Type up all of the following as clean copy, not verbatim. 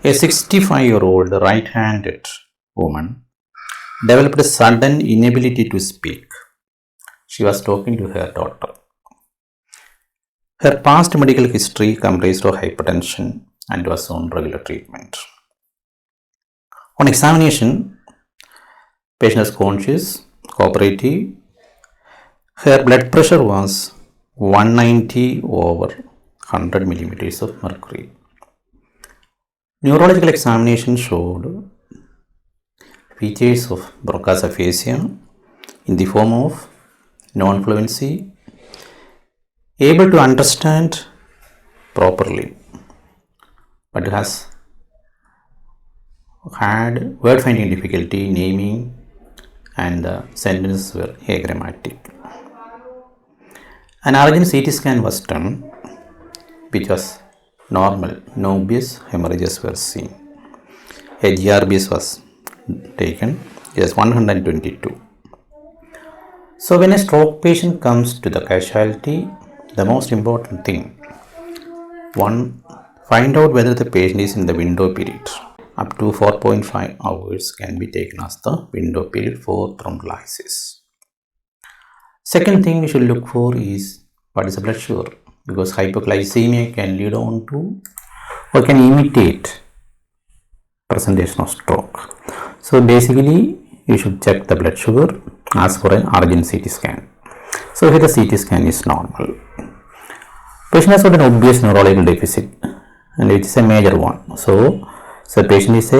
A 65-year-old right-handed woman developed a sudden inability to speak. She was talking to her daughter. Her past medical history comprised of hypertension and was on regular treatment. On examination, patient was conscious, cooperative. Her blood pressure was 190 over 100 millimeters of mercury. Neurological examination showed features of Broca's aphasia in the form of non-fluency, able to understand properly, but has had word finding difficulty, naming, and the sentences were agrammatic. An urgent CT scan was done, which was normal, no obvious hemorrhages were seen. A GRBS was taken, it was 122. So when a stroke patient comes to the casualty, the most important thing, one, find out whether the patient is in the window period. Up to 4.5 hours can be taken as the window period for thrombolysis. Second thing we should look for is what is the blood sugar, because hypoglycemia can lead on to or can imitate presentation of stroke. So basically you should check the blood sugar as for an urgent CT scan. So here the CT scan is normal. Patient has got an obvious neurological deficit and it is a major one. So patient is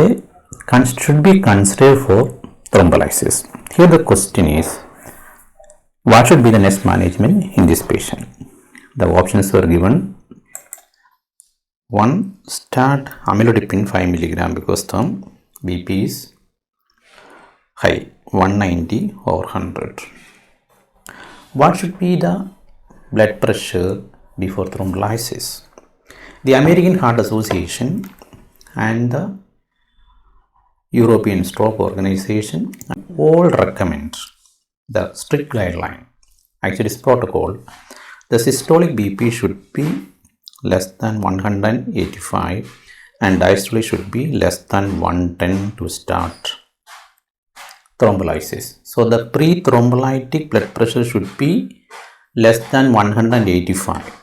should be considered for thrombolysis. Here the question is, what should be the next management in this patient? The options were given. 1. Start amlodipine 5 mg because the BP is high, 190 or 100. What should be the blood pressure before thrombolysis? The American Heart Association and the European Stroke Organization all recommend the strict guideline, actually this protocol. The systolic BP should be less than 185 and diastolic should be less than 110 to start thrombolysis. So the pre-thrombolytic blood pressure should be less than 185.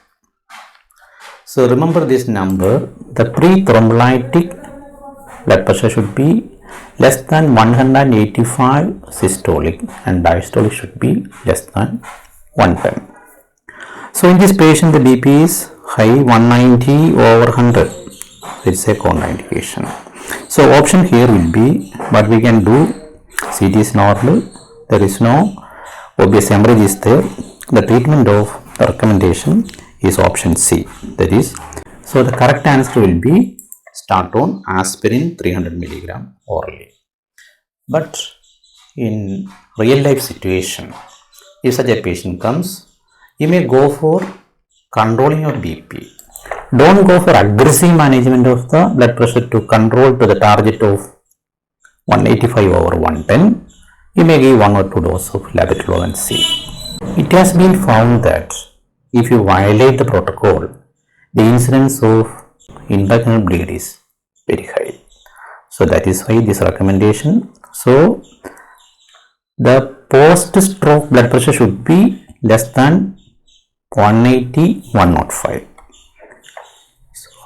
So remember this number, the pre-thrombolytic blood pressure should be less than 185 systolic and diastolic should be less than 110. So in this patient the BP is high, 190 over 100. It's a contraindication. So option here will be, what we can do, CT is normal, there is no obvious hemorrhage is there. The treatment of the recommendation is option C. That is, so the correct answer will be start on aspirin 300 mg orally. But in real life situation, if such a patient comes, you may go for controlling your BP. Don't go for aggressive management of the blood pressure to control to the target of 185 over 110. You may give 1 or 2 doses of labetalol C. It has been found that if you violate the protocol, the incidence of intracranial bleed is very high. So that is why this recommendation. So the post-stroke blood pressure should be less than 180, 105.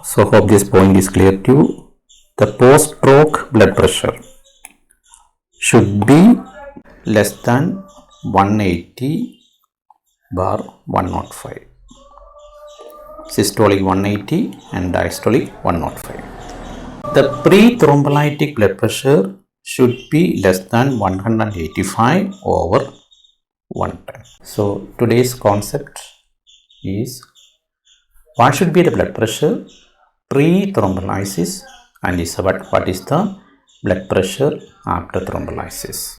So hope this point is clear to you. The post-stroke blood pressure should be less than 180 bar 105. Systolic 180 and diastolic 105. The pre-thrombolytic blood pressure should be less than 185 over 110. So today's concept is what should be the blood pressure pre-thrombolysis and what is the blood pressure after thrombolysis.